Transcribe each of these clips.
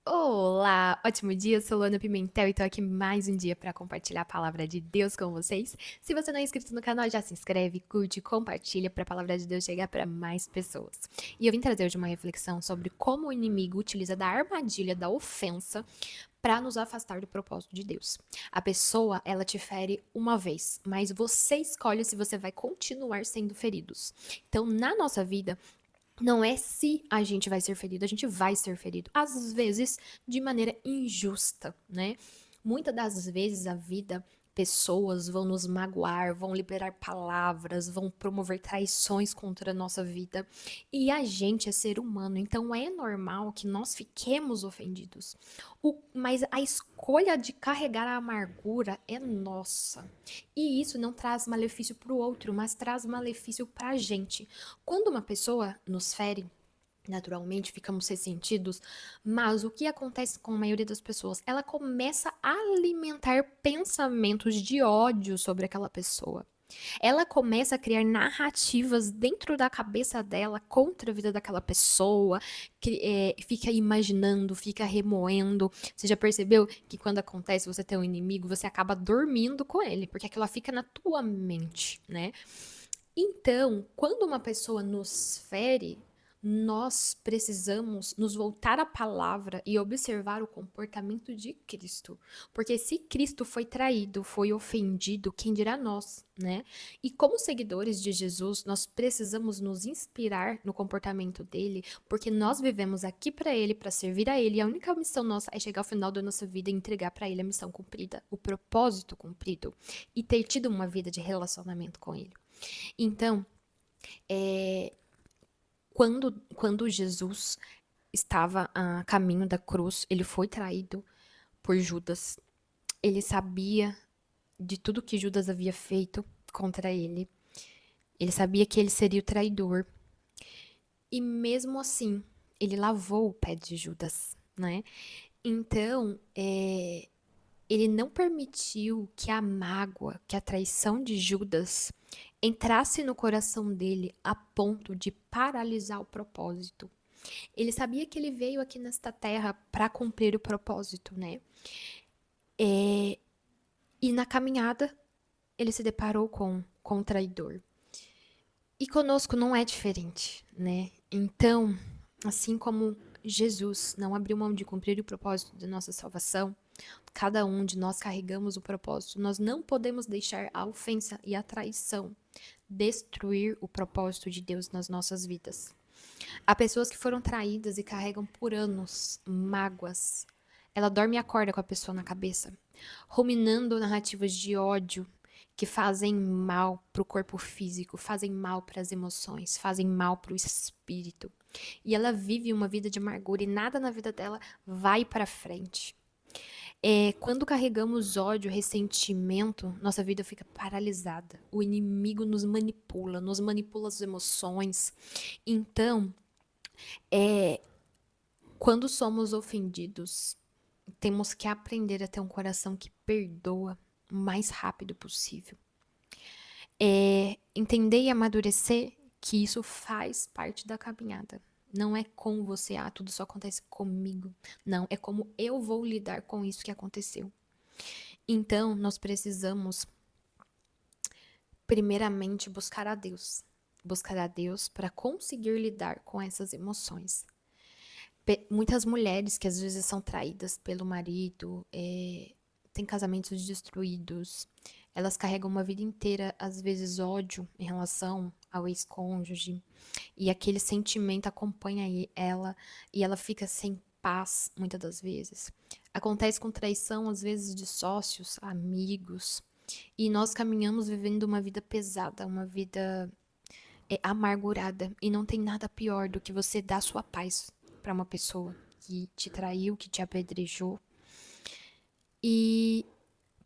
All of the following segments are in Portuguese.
Olá, ótimo dia, eu sou Luana Pimentel e tô aqui mais um dia para compartilhar a palavra de Deus com vocês. Se você não é inscrito no canal, já se inscreve, curte, compartilha para a palavra de Deus chegar para mais pessoas. E eu vim trazer hoje uma reflexão sobre como o inimigo utiliza da armadilha da ofensa para nos afastar do propósito de Deus. A pessoa, ela te fere uma vez, mas você escolhe se você vai continuar sendo feridos. Então, na nossa vida, não é se a gente vai ser ferido, a gente vai ser ferido. Às vezes, de maneira injusta, né? Muitas das vezes a vida, pessoas vão nos magoar, vão liberar palavras, vão promover traições contra a nossa vida. E a gente é ser humano, então é normal que nós fiquemos ofendidos. Mas a escolha de carregar a amargura é nossa. E isso não traz malefício para o outro, mas traz malefício para a gente. Quando uma pessoa nos fere, naturalmente ficamos ressentidos, mas o que acontece com a maioria das pessoas? Ela começa a alimentar pensamentos de ódio sobre aquela pessoa. Ela começa a criar narrativas dentro da cabeça dela contra a vida daquela pessoa, que fica imaginando, fica remoendo. Você já percebeu que quando acontece você ter um inimigo, você acaba dormindo com ele, porque aquilo fica na tua mente, né? Então, quando uma pessoa nos fere, nós precisamos nos voltar à palavra e observar o comportamento de Cristo. Porque se Cristo foi traído, foi ofendido, quem dirá nós, né? E como seguidores de Jesus, nós precisamos nos inspirar no comportamento dele, porque nós vivemos aqui para ele, para servir a ele, e a única missão nossa é chegar ao final da nossa vida e entregar para ele a missão cumprida, o propósito cumprido e ter tido uma vida de relacionamento com ele. Então, é, quando Jesus estava a caminho da cruz, ele foi traído por Judas. Ele sabia de tudo que Judas havia feito contra ele. Ele sabia que ele seria o traidor. E mesmo assim, ele lavou o pé de Judas, né? Então, ele não permitiu que a mágoa, que a traição de Judas entrasse no coração dele a ponto de paralisar o propósito. Ele sabia que ele veio aqui nesta terra para cumprir o propósito, né? E na caminhada ele se deparou com o traidor. E conosco não é diferente, né? Então, assim como Jesus não abriu mão de cumprir o propósito da nossa salvação, cada um de nós carregamos o propósito. Nós não podemos deixar a ofensa e a traição destruir o propósito de Deus nas nossas vidas. Há pessoas que foram traídas e carregam por anos mágoas. Ela dorme e acorda com a pessoa na cabeça, ruminando narrativas de ódio que fazem mal para o corpo físico, fazem mal para as emoções, fazem mal para o espírito. E ela vive uma vida de amargura e nada na vida dela vai para frente. Quando carregamos ódio, ressentimento, nossa vida fica paralisada. O inimigo nos manipula as emoções. Então, quando somos ofendidos, temos que aprender a ter um coração que perdoa o mais rápido possível. Entender e amadurecer que isso faz parte da caminhada. Não é com você, tudo só acontece comigo. Não, é como eu vou lidar com isso que aconteceu. Então, nós precisamos, primeiramente, buscar a Deus. Buscar a Deus para conseguir lidar com essas emoções. Muitas mulheres que às vezes são traídas pelo marido, têm casamentos destruídos, elas carregam uma vida inteira, às vezes, ódio em relação ao ex-cônjuge, e aquele sentimento acompanha ela, e ela fica sem paz, muitas das vezes. Acontece com traição, às vezes, de sócios, amigos, e nós caminhamos vivendo uma vida pesada, uma vida amargurada, e não tem nada pior do que você dar sua paz para uma pessoa que te traiu, que te apedrejou. E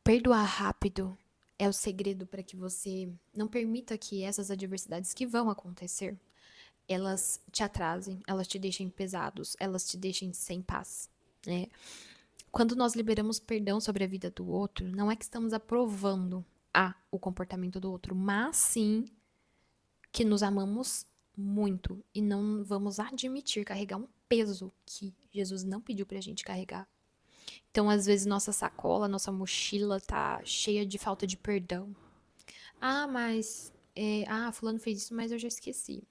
perdoar rápido é o segredo para que você não permita que essas adversidades que vão acontecer, elas te atrasem, elas te deixem pesados, elas te deixem sem paz, né? Quando nós liberamos perdão sobre a vida do outro, não é que estamos aprovando o comportamento do outro, mas sim que nos amamos muito e não vamos admitir carregar um peso que Jesus não pediu pra gente carregar. Então, às vezes, nossa sacola, nossa mochila tá cheia de falta de perdão. Ah, mas. Fulano fez isso, mas eu já esqueci.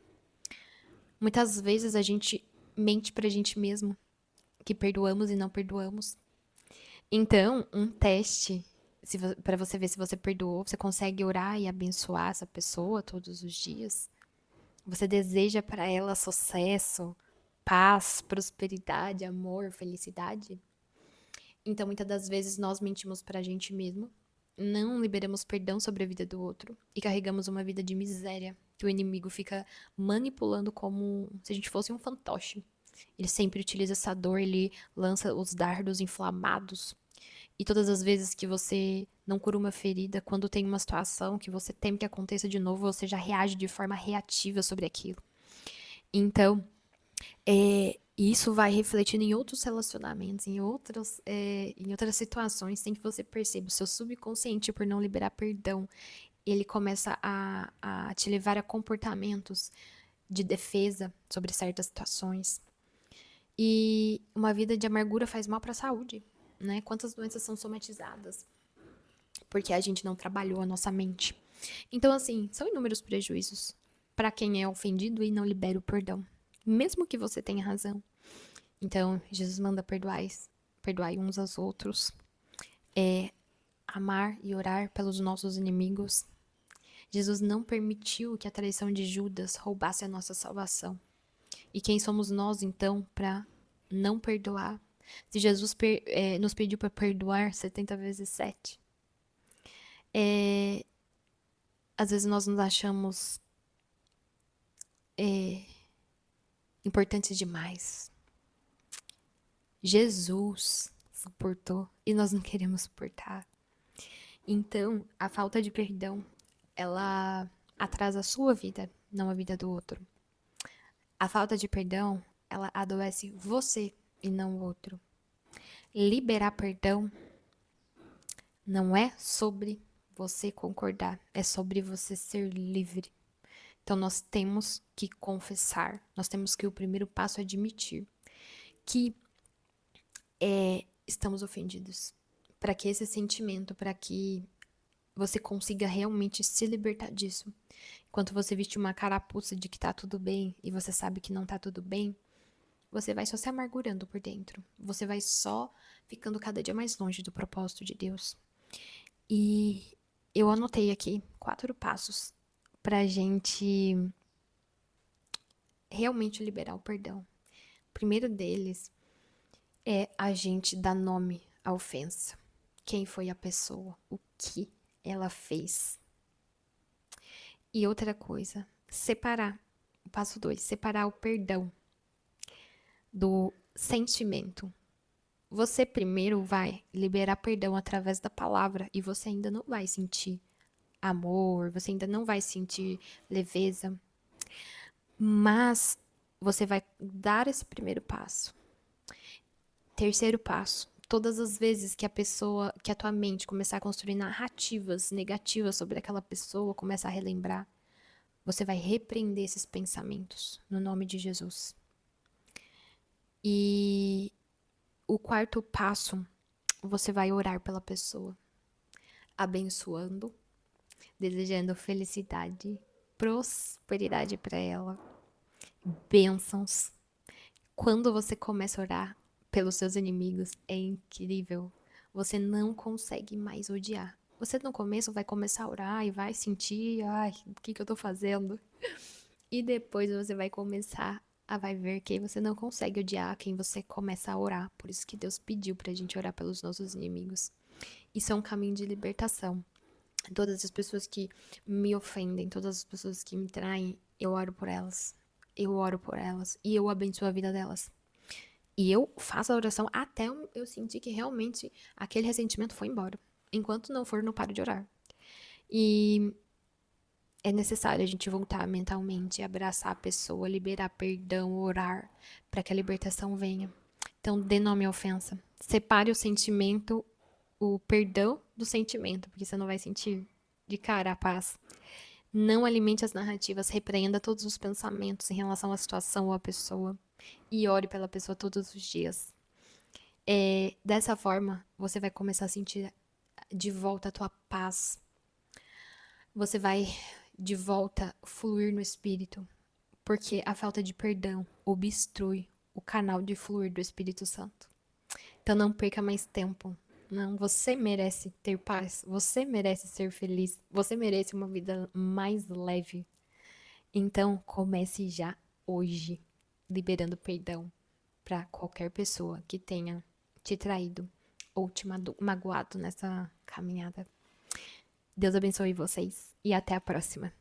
Muitas vezes a gente mente pra gente mesmo que perdoamos e não perdoamos. Então, um teste para você ver se você perdoou, você consegue orar e abençoar essa pessoa todos os dias. Você deseja para ela sucesso, paz, prosperidade, amor, felicidade. Então, muitas das vezes nós mentimos pra gente mesmo, não liberamos perdão sobre a vida do outro e carregamos uma vida de miséria que o inimigo fica manipulando como se a gente fosse um fantoche. Ele sempre utiliza essa dor, ele lança os dardos inflamados. E todas as vezes que você não cura uma ferida, quando tem uma situação que você teme que aconteça de novo, você já reage de forma reativa sobre aquilo. Então, isso vai refletindo em outros relacionamentos, em outras situações, sem que você perceba. O seu subconsciente, por não liberar perdão, ele começa a te levar a comportamentos de defesa sobre certas situações. E uma vida de amargura faz mal para a saúde, né? Quantas doenças são somatizadas porque a gente não trabalhou a nossa mente. Então, assim, são inúmeros prejuízos para quem é ofendido e não libera o perdão, mesmo que você tenha razão. Então, Jesus manda perdoai uns aos outros, amar e orar pelos nossos inimigos. Jesus não permitiu que a traição de Judas roubasse a nossa salvação. E quem somos nós, então, para não perdoar? Se Jesus nos pediu para perdoar 70 vezes 7, às vezes nós nos achamos importantes demais. Jesus suportou e nós não queremos suportar. Então, a falta de perdão, ela atrasa a sua vida, não a vida do outro. A falta de perdão, ela adoece você e não o outro. Liberar perdão não é sobre você concordar, é sobre você ser livre. Então nós temos que confessar, nós temos que o primeiro passo é admitir que estamos ofendidos. Para que esse sentimento, para que você consiga realmente se libertar disso. Enquanto você veste uma carapuça de que tá tudo bem e você sabe que não tá tudo bem, você vai só se amargurando por dentro. Você vai só ficando cada dia mais longe do propósito de Deus. E eu anotei aqui 4 passos pra gente realmente liberar o perdão. O primeiro deles é a gente dar nome à ofensa. Quem foi a pessoa? O que ela fez? E outra coisa, separar. Passo 2, separar o perdão do sentimento. Você primeiro vai liberar perdão através da palavra e você ainda não vai sentir amor, você ainda não vai sentir leveza, mas você vai dar esse primeiro passo. Terceiro passo, todas as vezes que a tua mente começar a construir narrativas negativas sobre aquela pessoa, começar a relembrar, você vai repreender esses pensamentos no nome de Jesus. E o quarto passo, você vai orar pela pessoa, abençoando, desejando felicidade, prosperidade para ela, bênçãos. Quando você começa a orar pelos seus inimigos, é incrível. Você não consegue mais odiar. Você no começo vai começar a orar e vai sentir, ai, o que eu tô fazendo? E depois você vai começar vai ver que você não consegue odiar quem você começa a orar. Por isso que Deus pediu pra gente orar pelos nossos inimigos. Isso é um caminho de libertação. Todas as pessoas que me ofendem, todas as pessoas que me traem, eu oro por elas. Eu oro por elas e eu abençoo a vida delas. E eu faço a oração até eu sentir que realmente aquele ressentimento foi embora. Enquanto não for, não paro de orar. E é necessário a gente voltar mentalmente, abraçar a pessoa, liberar perdão, orar, para que a libertação venha. Então, dê nome à ofensa. Separe o sentimento, o perdão do sentimento, porque você não vai sentir de cara a paz. Não alimente as narrativas, repreenda todos os pensamentos em relação à situação ou à pessoa e ore pela pessoa todos os dias. Dessa forma, você vai começar a sentir de volta a tua paz. Você vai de volta fluir no espírito, porque a falta de perdão obstrui o canal de fluir do Espírito Santo. Então não perca mais tempo. Não, você merece ter paz, você merece ser feliz, você merece uma vida mais leve. Então comece já hoje, liberando perdão para qualquer pessoa que tenha te traído ou te magoado nessa caminhada. Deus abençoe vocês e até a próxima.